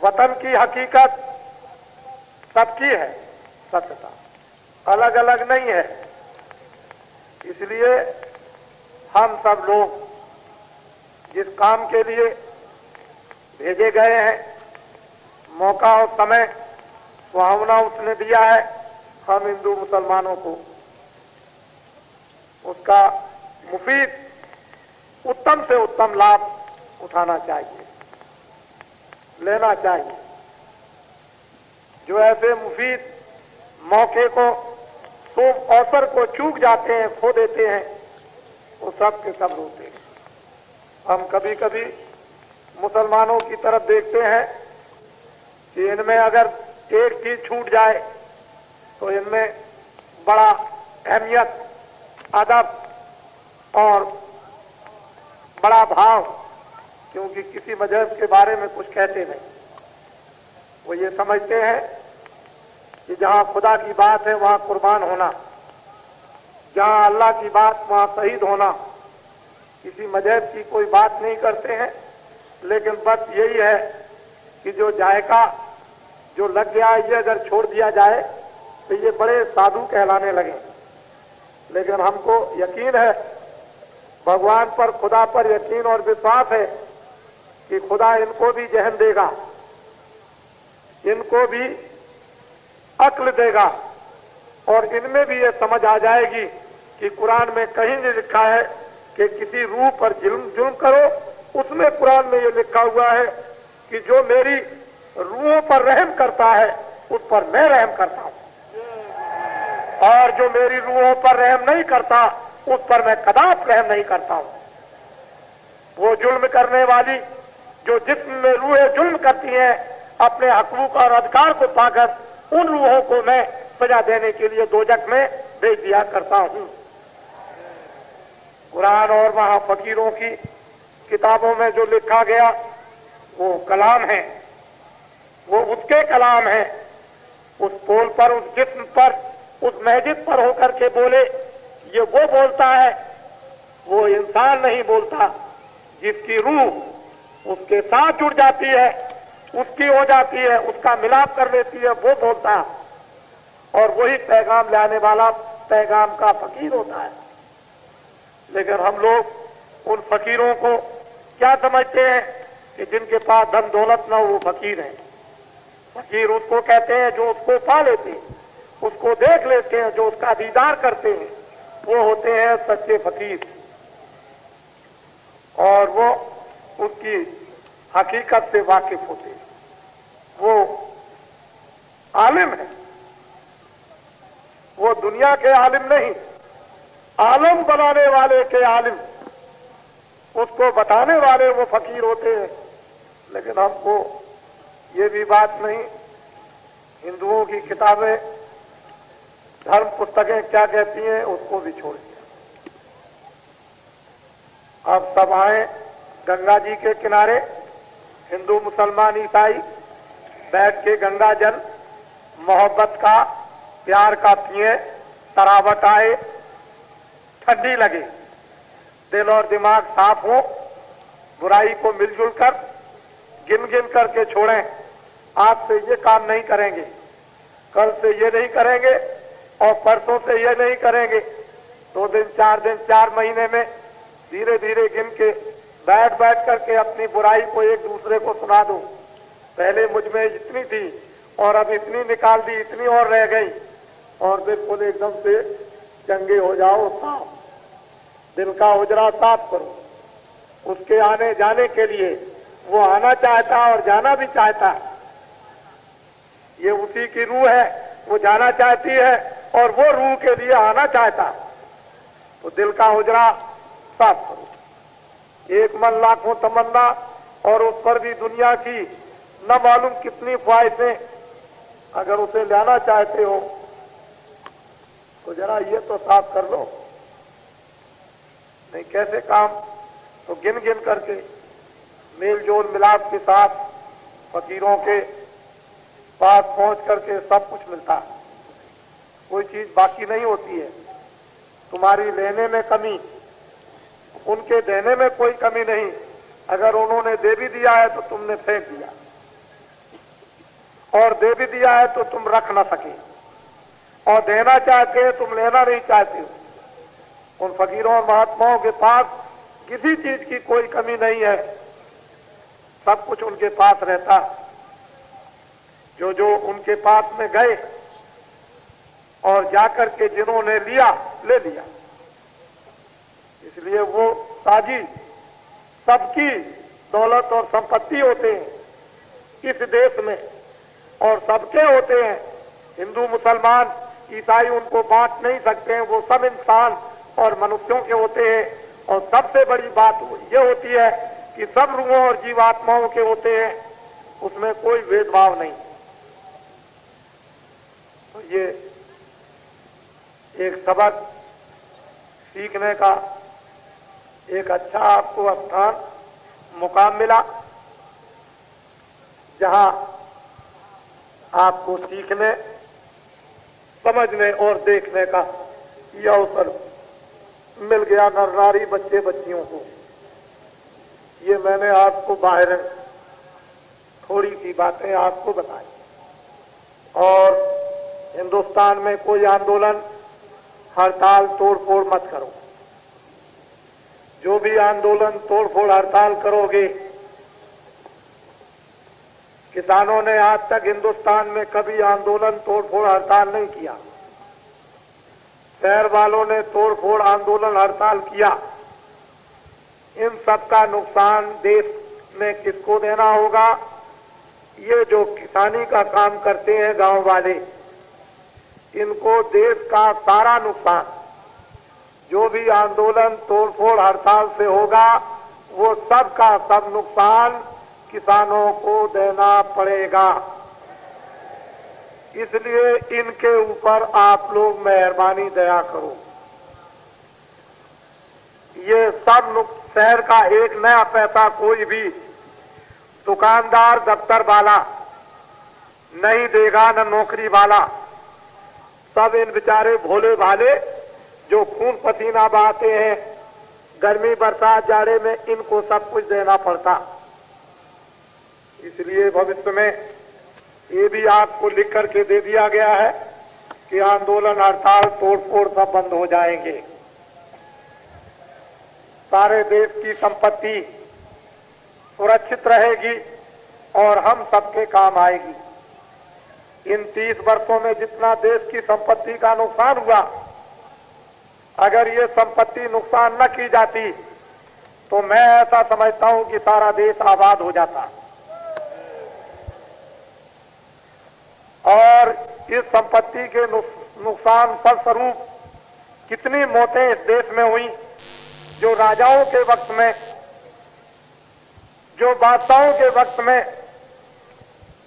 वतन की हकीकत सबकी है, सत्यता अलग अलग नहीं है। इसलिए हम सब लोग जिस काम के लिए भेजे गए हैं, मौका और समय सुहावना उसने दिया है हम हिंदू मुसलमानों को, उसका मुफीद उत्तम से उत्तम लाभ उठाना चाहिए, लेना चाहिए। जो ऐसे मुफीद मौके को, शुभ अवसर को चूक जाते हैं, खो देते हैं, वो सब के सब रोते हैं। हम कभी कभी मुसलमानों की तरफ देखते हैं कि इनमें अगर एक चीज छूट जाए तो इनमें बड़ा अहमियत, अदब और बड़ा भाव, क्योंकि किसी मजहब के बारे में कुछ कहते नहीं। वो ये समझते हैं कि जहां खुदा की बात है वहां कुर्बान होना, जहां अल्लाह की बात वहां शहीद होना। किसी मजहब की कोई बात नहीं करते हैं, लेकिन बस यही है कि जो जायका जो लग गया ये अगर छोड़ दिया जाए तो ये बड़े साधु कहलाने लगे। लेकिन हमको यकीन है, भगवान पर, खुदा पर यकीन और विश्वास है कि खुदा इनको भी जहन देगा, इनको भी अक्ल देगा और इनमें भी ये समझ आ जाएगी कि कुरान में कहीं नहीं लिखा है कि किसी रूह पर जुल्म करो। उसमें कुरान में ये लिखा हुआ है कि जो मेरी रूहों पर रहम करता है उस पर मैं रहम करता हूं, और जो मेरी रूहों पर रहम नहीं करता उस पर मैं कदाप रहम नहीं करता हूं। वो जुल्म करने वाली, जो जिस्म में रूहें जुल्म करती हैं, अपने हकूक और अधिकार को पाकर उन रूहों को मैं सजा देने के लिए दोजख में भेज दिया करता हूं। कुरान और वहां फकीरों की किताबों में जो लिखा गया वो कलाम है, वो उसके कलाम है। उस पोल पर, उस जिस्म पर, उस मस्जिद पर होकर के बोले, ये वो बोलता है, वो इंसान नहीं बोलता। जिसकी रूह उसके साथ जुड़ जाती है, उसकी हो जाती है, उसका मिलाप कर लेती है, वो बोलता है, और वही पैगाम लाने वाला पैगाम का फकीर होता है। लेकिन हम लोग उन फकीरों को क्या समझते हैं कि जिनके पास धन दौलत न हो वो फकीर है। फकीर उसको कहते हैं जो उसको पा लेते हैं, उसको देख लेते हैं, जो उसका दीदार करते हैं, वो होते हैं सच्चे फकीर। और वो उसकी हकीकत से वाकिफ होते हैं, वो आलिम है। वो दुनिया के आलिम नहीं, आलम बनाने वाले के आलिम, उसको बताने वाले वो फकीर होते हैं। लेकिन हमको ये भी बात नहीं, हिंदुओं की किताबें, धर्म पुस्तकें क्या कहती हैं उसको भी छोड़ दिया। अब सब आए गंगा जी के किनारे, हिंदू मुसलमान ईसाई बैठ के गंगा जल मोहब्बत का, प्यार का पिए, तरावट आए, ठंडी लगे, दिल और दिमाग साफ हो, बुराई को मिलजुल कर गिन गिन करके छोड़ें। आज से ये काम नहीं करेंगे, कल से ये नहीं करेंगे और परसों से ये नहीं करेंगे। 2 दिन, 4 दिन, 4 महीने में धीरे धीरे गिन के बैठ बैठ करके अपनी बुराई को एक दूसरे को सुना दो। पहले मुझ में इतनी थी और अब इतनी निकाल दी, इतनी और रह गई, और बिल्कुल एकदम से चंगे हो जाओ, साफ दिल का उजरा साफ करो। उसके आने जाने के लिए वो आना चाहता और जाना भी चाहता है। ये उसी की रूह है, वो जाना चाहती है और वो रूह के लिए आना चाहता। तो दिल का उजरा साफ करो। एक मन लाखों तमन्ना, और उस पर भी दुनिया की न मालूम कितनी ख्वाहिशें। अगर उसे लाना चाहते हो तो जरा ये तो साफ कर लो। नहीं कैसे काम, तो गिन गिन करके मेल जोल मिलाप के साथ फकीरों के पास पहुंच करके सब कुछ मिलता है, कोई चीज बाकी नहीं होती है। तुम्हारी लेने में कमी, उनके देने में कोई कमी नहीं। अगर उन्होंने दे भी दिया है तो तुमने फेंक दिया। और दे भी दिया है तो तुम रख ना सके, और देना चाहते हैं तुम लेना नहीं चाहते हो। उन फकीरों और महात्माओं के पास किसी चीज की कोई कमी नहीं है, सब कुछ उनके पास रहता। जो जो उनके पास में गए और जाकर के जिन्होंने लिया ले लिया। इसलिए वो साजी सबकी दौलत और संपत्ति होते हैं इस देश में, और सबके होते हैं। हिंदू मुसलमान ईसाई उनको बांट नहीं सकते हैं, वो सब इंसान और मनुष्यों के होते हैं। और सबसे बड़ी बात ये होती है कि सब रूहों और जीवात्माओं के होते हैं, उसमें कोई भेदभाव नहीं। तो ये एक सबक सीखने का एक अच्छा आपको स्थान मुकाम मिला, जहां आपको सीखने, समझने और देखने का यह अवसर मिल गया नर नारी बच्चे बच्चियों को। ये मैंने आपको बाहर थोड़ी सी बातें आपको बताई। और हिंदुस्तान में कोई आंदोलन, हड़ताल, तोड़फोड़ मत करो। जो भी आंदोलन, तोड़फोड़, हड़ताल करोगे, किसानों ने आज तक हिंदुस्तान में कभी आंदोलन, तोड़फोड़, हड़ताल नहीं किया। शहर वालों ने तोड़फोड़, आंदोलन, हड़ताल किया। इन सब का नुकसान देश में किसको देना होगा? ये जो किसानी का काम करते हैं गांव वाले, इनको देश का सारा नुकसान, जो भी आंदोलन, तोड़फोड़, हड़ताल से होगा, वो सब का सब नुकसान किसानों को देना पड़ेगा। इसलिए इनके ऊपर आप लोग मेहरबानी दया करो। ये सब शहर का एक नया पैसा कोई भी दुकानदार, दफ्तर वाला नहीं देगा, न नौकरी वाला। सब इन बेचारे भोले भाले जो खून पसीना बहाते हैं, गर्मी, बरसात, जाड़े में, इनको सब कुछ देना पड़ता। इसलिए भविष्य में ये भी आपको लिख करके दे दिया गया है कि आंदोलन, हड़ताल, तोड़फोड़ सब बंद हो जाएंगे। सारे देश की संपत्ति सुरक्षित रहेगी और हम सबके काम आएगी। इन 30 वर्षों में जितना देश की संपत्ति का नुकसान हुआ, अगर ये संपत्ति नुकसान न की जाती तो मैं ऐसा समझता हूं कि सारा देश आबाद हो जाता। और इस संपत्ति के नुकसान फलस्वरूप कितनी मौतें इस देश में हुई, जो राजाओं के वक्त में, जो बादशाहों के वक्त में,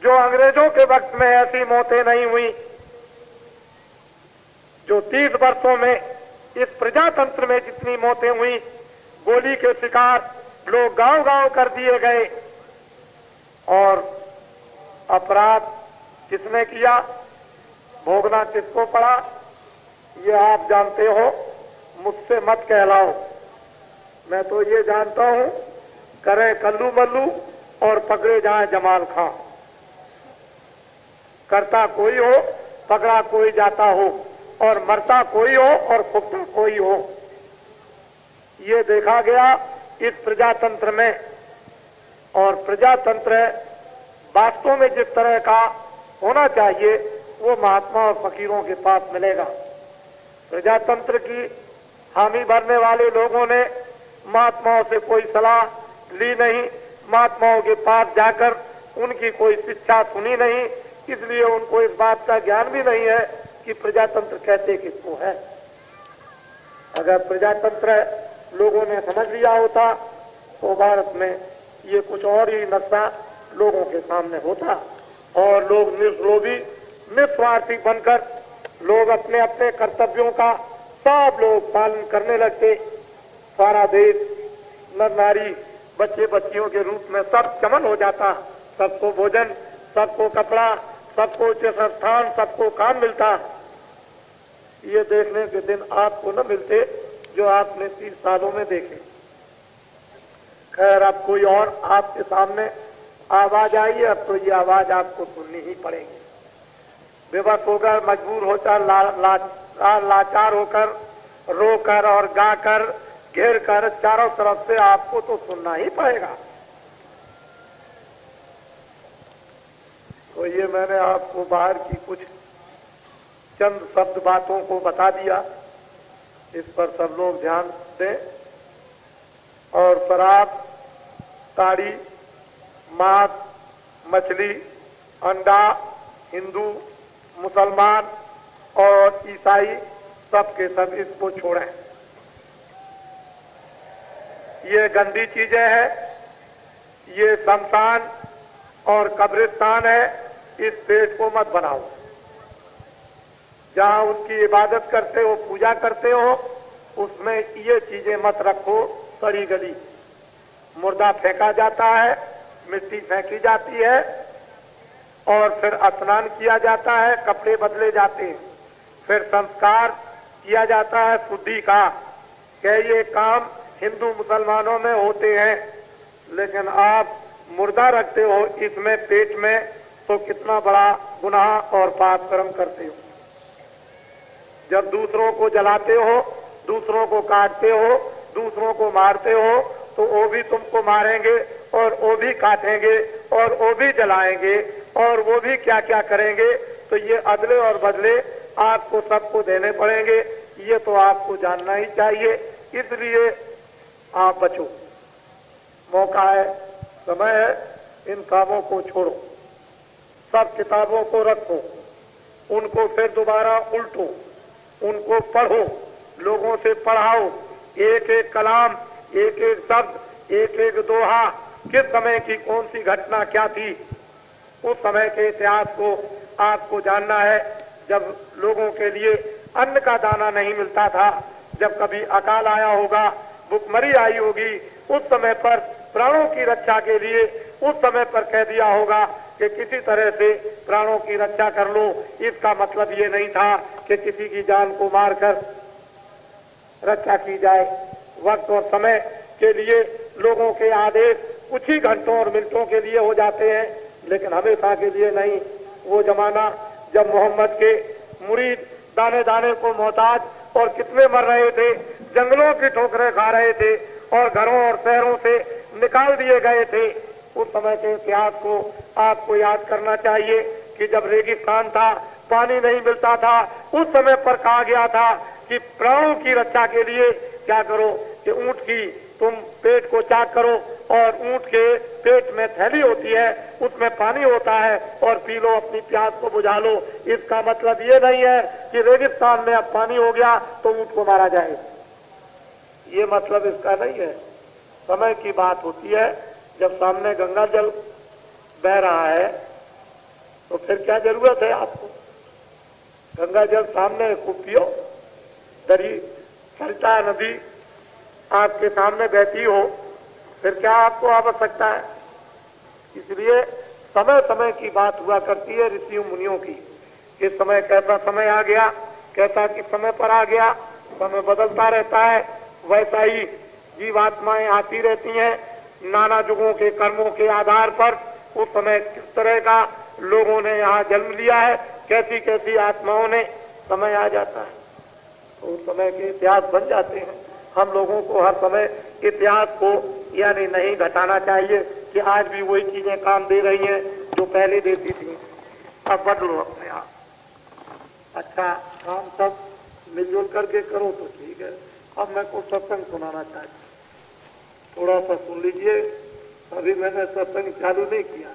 जो अंग्रेजों के वक्त में ऐसी मौतें नहीं हुई। जो 30 वर्षों में इस प्रजातंत्र में जितनी मौतें हुई, गोली के शिकार लोग गांव-गांव कर दिए गए। और अपराध किसने किया, भोगना किसको पड़ा, ये आप जानते हो, मुझसे मत कहलाओ। मैं तो ये जानता हूं, करे कल्लू मल्लू और पकड़े जाए जमाल खां। करता कोई हो, पकड़ा कोई जाता हो, और मरता कोई हो और फुकता कोई हो। ये देखा गया इस प्रजातंत्र में। और प्रजातंत्र वास्तव में जिस तरह का होना चाहिए, वो महात्मा और फकीरों के पास मिलेगा। प्रजातंत्र की हामी भरने वाले लोगों ने महात्माओं से कोई सलाह ली नहीं, महात्माओं के पास जाकर उनकी कोई शिक्षा सुनी नहीं, इसलिए उनको इस बात का ज्ञान भी नहीं है कि प्रजातंत्र कहते किसको है। अगर प्रजातंत्र लोगों ने समझ लिया होता तो भारत में ये कुछ और ही नक्शा लोगों के सामने होता, और लोग निर्लोभी, निस्वार्थी बनकर लोग अपने अपने कर्तव्यों का सब लोग पालन करने लगते। सारा देश नर नारी, बच्चे बच्चियों के रूप में सब चमन हो जाता। सबको भोजन, सबको कपड़ा, सबको उच्च स्थान, सबको काम मिलता। ये देखने के दिन आपको न मिलते जो आपने 30 सालों में देखे। खैर, अब कोई और आपके सामने आवाज आई है, अब तो ये आवाज आपको सुननी ही पड़ेगी। बेबस होकर, मजबूर होकर, लाचार होकर, रोकर और गाकर, घेर कर चारों तरफ से आपको तो सुनना ही पड़ेगा। तो ये मैंने आपको बाहर की कुछ चंद शब्द बातों को बता दिया, इस पर सब लोग ध्यान दें। और शराब, ताड़ी, मांस, मछली, अंडा, हिंदू, मुसलमान और ईसाई सब के सब इसको छोड़ें। ये गंदी चीजें हैं, ये शमशान और कब्रिस्तान है, इस पेट को मत बनाओ। जहां उसकी इबादत करते हो, पूजा करते हो, उसमें ये चीजें मत रखो। सड़ी गली मुर्दा फेंका जाता है, मिट्टी फेंकी जाती है और फिर स्नान किया जाता है, कपड़े बदले जाते हैं, फिर संस्कार किया जाता है शुद्धि का। क्या ये काम हिंदू मुसलमानों में होते हैं, लेकिन आप मुर्दा रखते हो इसमें पेट में, तो कितना बड़ा गुनाह और पाप कर्म करते हो। जब दूसरों को जलाते हो, दूसरों को काटते हो, दूसरों को मारते हो, तो वो भी तुमको मारेंगे और वो भी काटेंगे और वो भी जलाएंगे और वो भी क्या क्या करेंगे। तो ये अदले और बदले आपको सबको देने पड़ेंगे। ये तो आपको जानना ही चाहिए, इसलिए आप बचो। मौका है, समय है, इन कामों को छोड़ो, सब किताबों को रखो, उनको फिर दोबारा उल्टो, उनको पढ़ो, लोगों से पढ़ाओ। एक एक कलाम, एक एक शब्द, एक एक दोहा, किस समय की कौन सी घटना क्या थी, उस समय के इतिहास को आपको जानना है। जब लोगों के लिए अन्न का दाना नहीं मिलता था, जब कभी अकाल आया होगा, भुखमरी आई होगी, उस समय पर प्राणों की रक्षा के लिए उस समय पर कह दिया होगा कि किसी तरह से प्राणों की रक्षा कर लो। इसका मतलब ये नहीं था कि किसी की जान को मारकर रक्षा की जाए। वक्त और समय के लिए लोगों के आदेश कुछ ही घंटों और मिनटों के लिए हो जाते हैं, लेकिन हमेशा के लिए नहीं। वो जमाना जब मोहम्मद के मुरीद दाने दाने को मोहताज और कितने मर रहे थे, जंगलों की ठोकरें खा रहे थे और घरों और शहरों से निकाल दिए गए थे, उस समय के इतिहास को आपको याद करना चाहिए कि जब रेगिस्तान था, पानी नहीं मिलता था, उस समय पर कहा गया था कि प्राणों की रक्षा के लिए क्या करो कि ऊंट की तुम पेट को चाक करो और ऊंट के पेट में थैली होती है, उसमें पानी होता है और पी लो, अपनी प्यास को बुझा लो। इसका मतलब ये नहीं है कि रेगिस्तान में अब पानी हो गया तो ऊंट को मारा जाए, ये मतलब इसका नहीं है। समय की बात होती है, जब सामने गंगा जल बह रहा है तो फिर क्या जरूरत है आपको? गंगा जल सामने खूब पियो, दरी सरिता नदी आपके सामने बहती हो, फिर क्या आपको आवश्यकता है? इसलिए समय समय की बात हुआ करती है ऋषियों मुनियों की। इस समय कैसा समय आ गया, कैसा किस समय पर आ गया, समय बदलता रहता है। वैसा ही जीवात्माएं आती रहती हैं नाना युगों के कर्मों के आधार पर। उस समय किस तरह का लोगों ने यहाँ जन्म लिया है, कैसी कैसी आत्माओं ने, समय आ जाता है तो उस समय के इतिहास बन जाते हैं। हम लोगों को हर समय इतिहास को यानी नहीं घटाना चाहिए कि आज भी वही चीजें काम दे रही हैं जो पहले देती थी। अब बदलो अपने आप, अच्छा काम सब मिलजुल करके करो तो ठीक है। अब मैं कुछ सत्संग सुनाना चाहता हूँ, थोड़ा सा सुन लीजिए। अभी मैंने सत्संग चालू नहीं किया,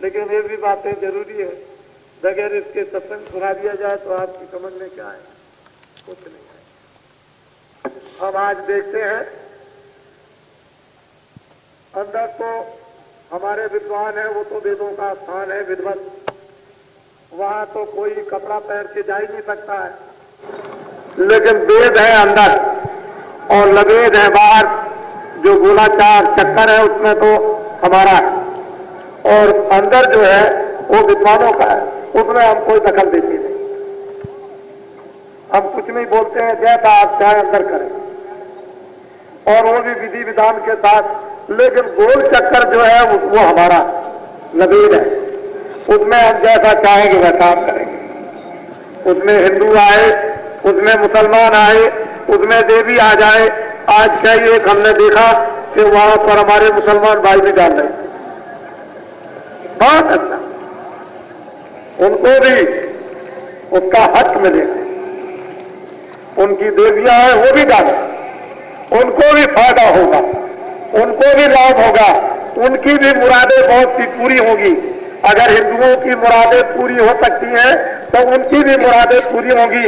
लेकिन ये भी बातें जरूरी है। बगैर इसके सत्संग सुना दिया जाए तो आपकी समझ में क्या है? कुछ नहीं है। हम आज देखते हैं अंदर तो हमारे विद्वान है, वो तो वेदों का स्थान है, विद्वत, वहां तो कोई कपड़ा पहन के जा ही नहीं सकता है, लेकिन वेद है अंदर और लवेद है बाहर। जो गोलाचार चक्कर है उसमें तो हमारा है और अंदर जो है वो विद्वानों का है, उसमें हम कोई दखल देते नहीं। हम कुछ नहीं बोलते हैं, जैसा आप चाहे अंदर करें। और वो भी विधि विधान के साथ। लेकिन गोल चक्कर जो है वो हमारा नबील है, उसमें हम जैसा चाहेंगे वह काम करेंगे। उसमें हिंदू आए, उसमें मुसलमान आए, उसमें देवी आ जाए। आज कई एक हमने देखा कि वहां पर हमारे मुसलमान भाई भी डाल रहे, बहुत अच्छा, उनको भी उसका हक मिलेगा। उनकी देवियां हैं वो भी डालें, उनको भी फायदा होगा, उनको भी लाभ होगा, उनकी भी मुरादें बहुत सी पूरी होगी। अगर हिंदुओं की मुरादें पूरी हो सकती हैं तो उनकी भी मुरादें पूरी होंगी।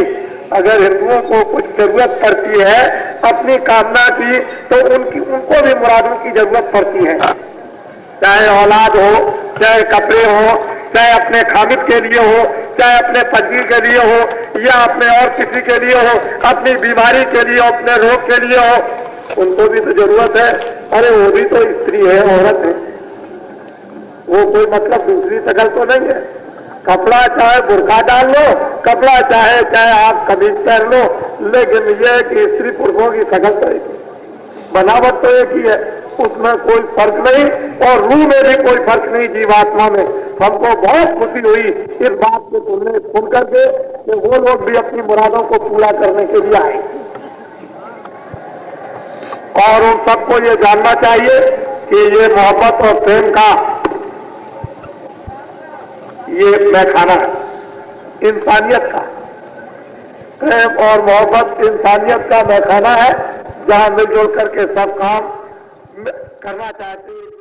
अगर हिंदुओं को कुछ जरूरत पड़ती है अपनी कामना की तो उनको भी मुरादों की जरूरत पड़ती है, चाहे औलाद हो, चाहे कपड़े हो, चाहे अपने खामिद के लिए हो, चाहे अपने पत्नी के लिए हो या अपने और किसी के लिए हो, अपनी बीमारी के लिए हो, अपने रोग के लिए हो, उनको भी तो जरूरत है। अरे वो भी तो स्त्री है, औरत है, वो कोई मतलब दूसरी शकल तो नहीं है। कपड़ा चाहे बुर्का डाल लो, कपड़ा चाहे आप कमीज पहन लो, लेकिन यह है कि स्त्री पुरुषों की शकल तो एक ही, बनावट तो एक ही है, उसमें कोई फर्क नहीं और रूह में भी कोई फर्क नहीं जीवात्मा में। हमको बहुत खुशी हुई इस बात को सुन करके कि वो लोग भी अपनी मुरादों को पूरा करने के लिए आए। और उन सबको ये जानना चाहिए कि ये मोहब्बत और प्रेम का ये मैखाना है, इंसानियत का प्रेम और मोहब्बत इंसानियत का मैखाना है, जहां मिलजुल करके सब काम करना चाहते हैं।